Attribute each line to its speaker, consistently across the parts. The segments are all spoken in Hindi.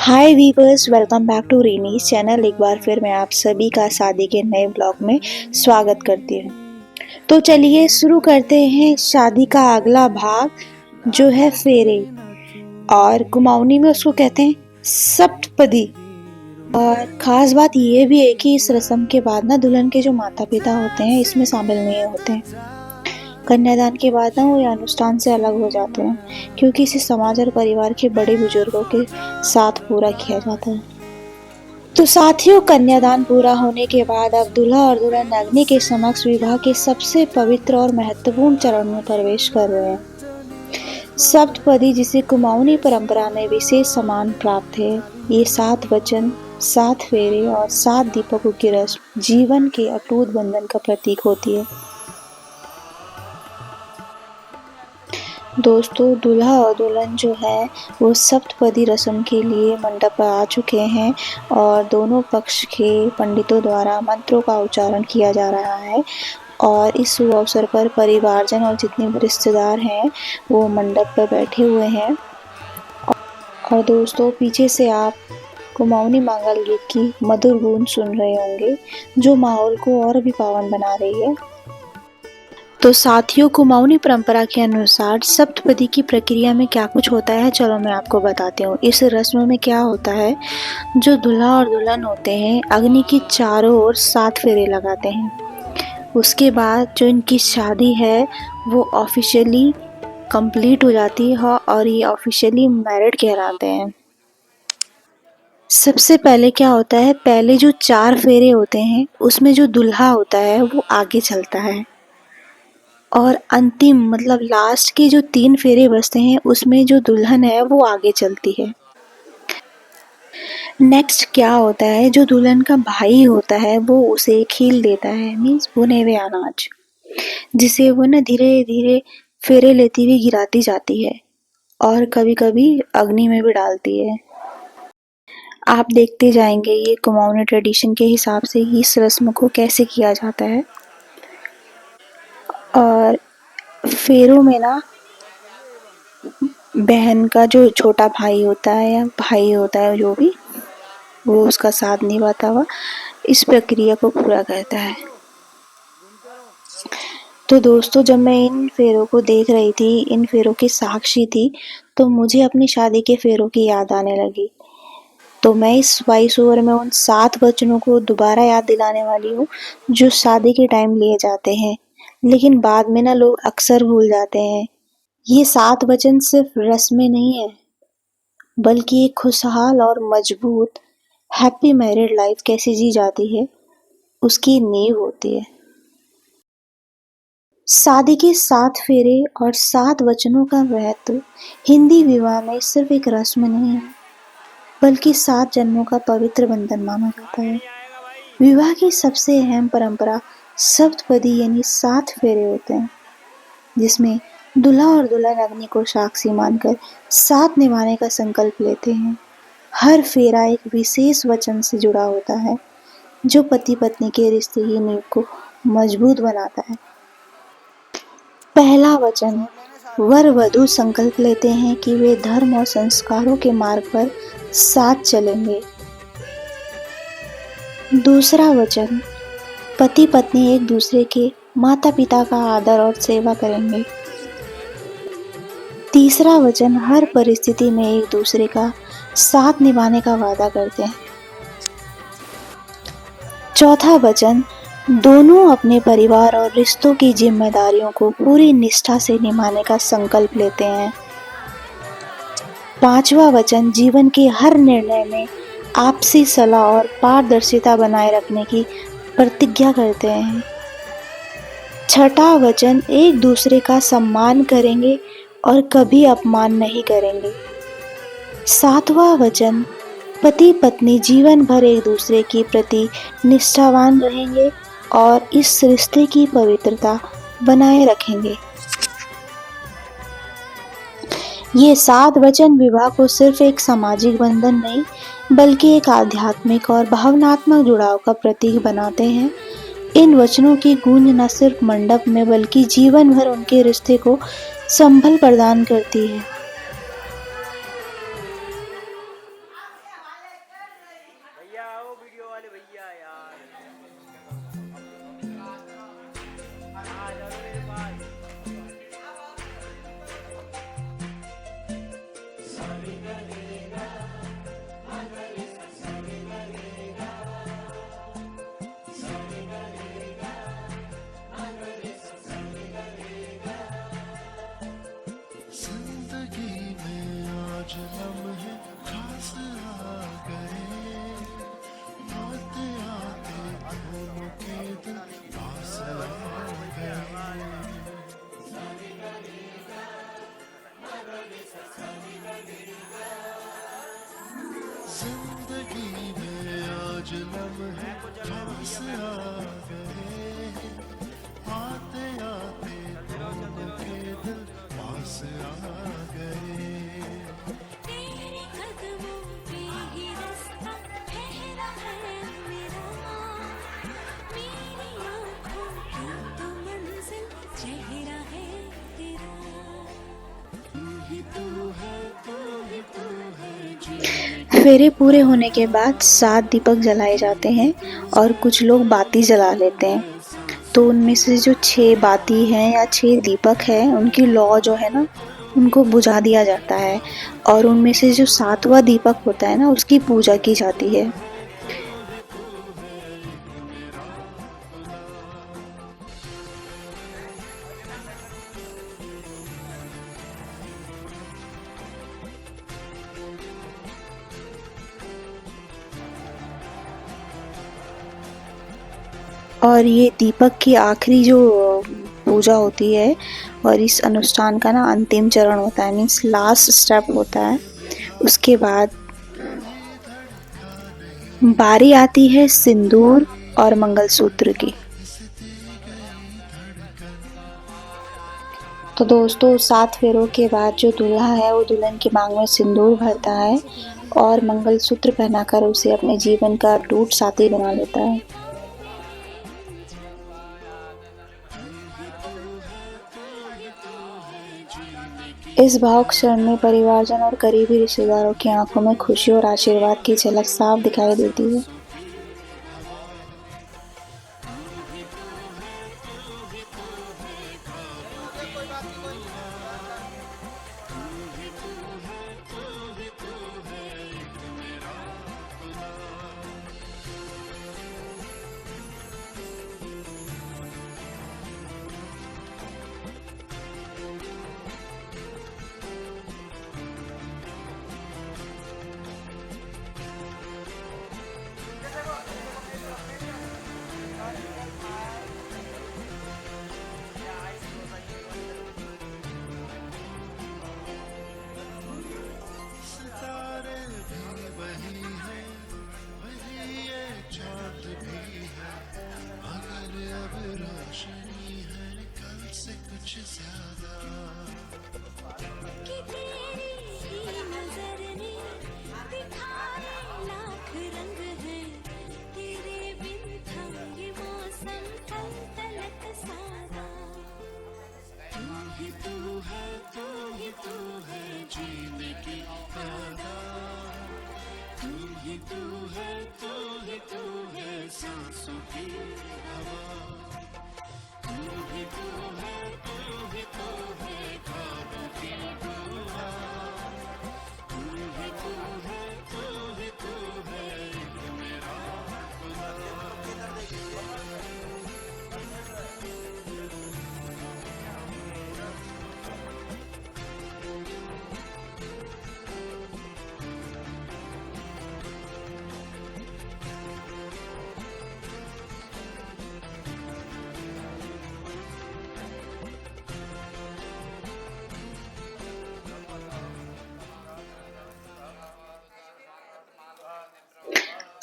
Speaker 1: Hi viewers, welcome back to Renee's channel. एक बार फिर मैं आप सभी का शादी के नए ब्लॉग में स्वागत करती हूँ। तो चलिए शुरू करते हैं शादी का अगला भाग, जो है फेरे। और कुमाऊनी में उसको कहते हैं सप्तपदी। और ख़ास बात ये भी है कि इस रस्म के बाद ना दुल्हन के जो माता पिता होते हैं इसमें शामिल नहीं होते हैं। कन्यादान के बाद ना वो ये अनुष्ठान से अलग हो जाते हैं, क्योंकि इसे समाज और परिवार के बड़े बुजुर्गों के साथ पूरा किया जाता है। तो साथियों, कन्यादान पूरा होने के बाद अब दूल्हा और दुल्हन अग्नि के समक्ष विवाह के सबसे पवित्र और महत्वपूर्ण चरण में प्रवेश कर रहे हैं। सप्तपदी, जिसे कुमाऊनी परंपरा में विशेष सम्मान प्राप्त है, ये 7 वचन, 7 फेरे और 7 दीपकों की रस्म जीवन के अटूट बंधन का प्रतीक होती है। दोस्तों, दूल्हा और दुल्हन जो है वो सप्तपदी रस्म के लिए मंडप पर आ चुके हैं और दोनों पक्ष के पंडितों द्वारा मंत्रों का उच्चारण किया जा रहा है। और इस शुभ अवसर पर परिवारजन और जितने भी रिश्तेदार हैं वो मंडप पर बैठे हुए हैं। और दोस्तों, पीछे से आप कुमाऊनी मंगल गीत की मधुर गूंज सुन रहे होंगे, जो माहौल को और भी पावन बना रही है। तो साथियों, कुमाऊनी परंपरा के अनुसार सप्तपदी की प्रक्रिया में क्या कुछ होता है, चलो मैं आपको बताती हूँ। इस रस्म में क्या होता है, जो दूल्हा और दुल्हन होते हैं अग्नि की चारों ओर 7 फेरे लगाते हैं। उसके बाद जो इनकी शादी है वो ऑफिशियली कंप्लीट हो जाती है और ये ऑफिशियली मैरिड कहलाते हैं। सबसे पहले क्या होता है, पहले जो 4 फेरे होते हैं उसमें जो दूल्हा होता है वो आगे चलता है, और अंतिम मतलब लास्ट के जो 3 फेरे बचते हैं उसमें जो दुल्हन है वो आगे चलती है। नेक्स्ट क्या होता है, जो दुल्हन का भाई होता है वो उसे खील देता है, मीन्स भुने हुए अनाज, जिसे वो ना धीरे धीरे फेरे लेती हुई गिराती जाती है और कभी कभी अग्नि में भी डालती है। आप देखते जाएंगे ये कुमाऊनी ट्रेडिशन के हिसाब से इस रस्म को कैसे किया जाता है। और फेरों में ना बहन का जो छोटा भाई होता है या भाई होता है जो भी, वो उसका साथ निभाता हुआ इस प्रक्रिया को पूरा करता है। तो दोस्तों, जब मैं इन फेरों को देख रही थी, इन फेरों की साक्षी थी, तो मुझे अपनी शादी के फेरों की याद आने लगी। तो मैं इस वॉइस ओवर में उन 7 वचनों को दोबारा याद दिलाने वाली हूँ, जो शादी के टाइम लिए जाते हैं, लेकिन बाद में ना लोग अक्सर भूल जाते हैं। ये 7 वचन सिर्फ रस्में नहीं है, बल्कि एक खुशहाल और मजबूत हैप्पी मैरिड लाइफ कैसे जी जाती है उसकी नींव होती है। शादी के 7 फेरे और 7 वचनों का महत्व हिंदी विवाह में सिर्फ एक रस्म नहीं है, बल्कि 7 जन्मों का पवित्र बंधन माना जाता है। विवाह की सबसे अहम परंपरा सप्तपदी यानी 7 फेरे होते हैं, जिसमें दूल्हा और दुल्हन अग्नि को साक्षी मानकर साथ निभाने का संकल्प लेते हैं। हर फेरा एक विशेष वचन से जुड़ा होता है, जो पति पत्नी के रिश्ते की नींव को मजबूत बनाता है। पहला वचन, वर वधू संकल्प लेते हैं कि वे धर्म और संस्कारों के मार्ग पर साथ चलेंगे। दूसरा वचन, पति पत्नी एक दूसरे के माता पिता का आदर और सेवा करेंगे। तीसरा वचन, हर परिस्थिति में एक दूसरे का साथ निभाने का वादा करते हैं। चौथा वचन, दोनों अपने परिवार और रिश्तों की जिम्मेदारियों को पूरी निष्ठा से निभाने का संकल्प लेते हैं। पांचवा वचन, जीवन के हर निर्णय में आपसी सलाह और पारदर्शिता बनाए रखने की प्रतिज्ञा करते हैं। छठा वचन, एक दूसरे का सम्मान करेंगे और कभी अपमान नहीं करेंगे। सातवां वचन, पति पत्नी जीवन भर एक दूसरे के प्रति निष्ठावान रहेंगे और इस रिश्ते की पवित्रता बनाए रखेंगे। ये 7 वचन विवाह को सिर्फ एक सामाजिक बंधन नहीं, बल्कि एक आध्यात्मिक और भावनात्मक जुड़ाव का प्रतीक बनाते हैं। इन वचनों की गूंज न सिर्फ मंडप में बल्कि जीवन भर उनके रिश्ते को संबल प्रदान करती है।
Speaker 2: जिंदगी में आज लम्हे खास आ गए, आते आते थम के दिल पास आ गए। तेरे कदमों पे ही रास्ता ठहरा है मेरा, मेरी आँखों की तो मंजिल चेहरा है तेरा। तू ही तू है, तू ही तू है जी।
Speaker 1: फेरे पूरे होने के बाद 7 दीपक जलाए जाते हैं और कुछ लोग बाती जला लेते हैं। तो उनमें से जो 6 बाती हैं या 6 दीपक हैं, उनकी लौ जो है ना, उनको बुझा दिया जाता है और उनमें से जो 7वां दीपक होता है ना, उसकी पूजा की जाती है। और ये दीपक की आखिरी जो पूजा होती है और इस अनुष्ठान का ना अंतिम चरण होता है, मीन्स लास्ट स्टेप होता है। उसके बाद बारी आती है सिंदूर और मंगलसूत्र की। तो दोस्तों 7 फेरों के बाद जो दूल्हा है वो दुल्हन की मांग में सिंदूर भरता है और मंगलसूत्र पहनाकर उसे अपने जीवन का अटूट साथी बना लेता है। इस भावुक क्षण में परिवारजन और करीबी रिश्तेदारों की आंखों में खुशी और आशीर्वाद की झलक साफ दिखाई देती है।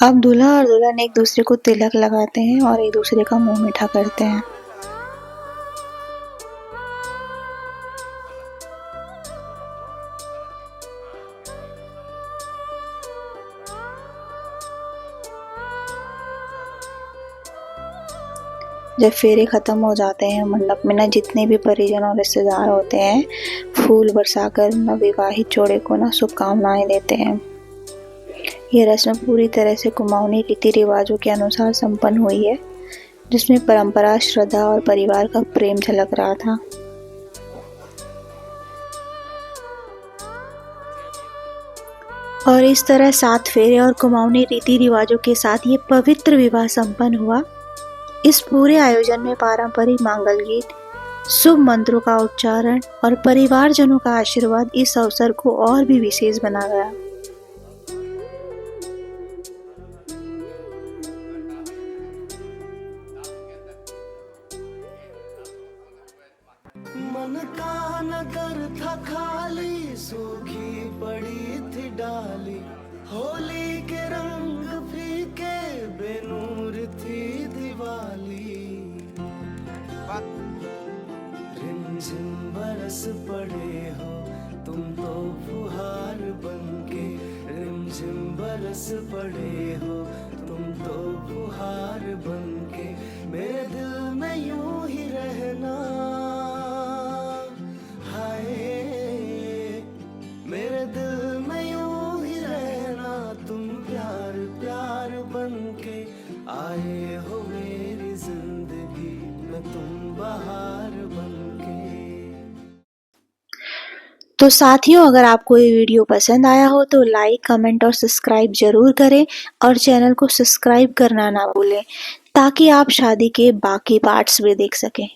Speaker 1: अब दूल्हा और दुल्हन एक दूसरे को तिलक लगाते हैं और एक दूसरे का मुंह मीठा करते हैं। जब फेरे खत्म हो जाते हैं, मंडप में ना जितने भी परिजन और रिश्तेदार होते हैं, फूल बरसाकर नवविवाहित जोड़े को ना शुभकामनाएं देते हैं। ये रस्म पूरी तरह से कुमाऊनी रीति रिवाजों के अनुसार संपन्न हुई है, जिसमें परंपरा, श्रद्धा और परिवार का प्रेम झलक रहा था। और इस तरह 7 फेरे और कुमाऊनी रीति रिवाजों के साथ ये पवित्र विवाह संपन्न हुआ। इस पूरे आयोजन में पारंपरिक मांगल गीत, शुभ मंत्रों का उच्चारण और परिवारजनों का आशीर्वाद इस अवसर को और भी विशेष बना गया।
Speaker 2: मन का नगर था खाली, सूखी पड़ी थी डाली, होली के रंग फीके, बेनूर थी दिवाली। रिमझिम बरस पड़े हो तुम तो फुहार बनके, रिमझिम बरस पड़े हो तुम तो फुहार बनके, मेरे दिल में यूं ही रहना, हाय मेरे दिल में यूं ही रहना, तुम प्यार प्यार बनके आए हो मेरी जिंदगी में, तुम बहार बनके।
Speaker 1: तो साथियों, अगर आपको ये वीडियो पसंद आया हो तो लाइक, कमेंट और सब्सक्राइब जरूर करें और चैनल को सब्सक्राइब करना ना भूलें, ताकि आप शादी के बाकी पार्ट्स भी देख सकें।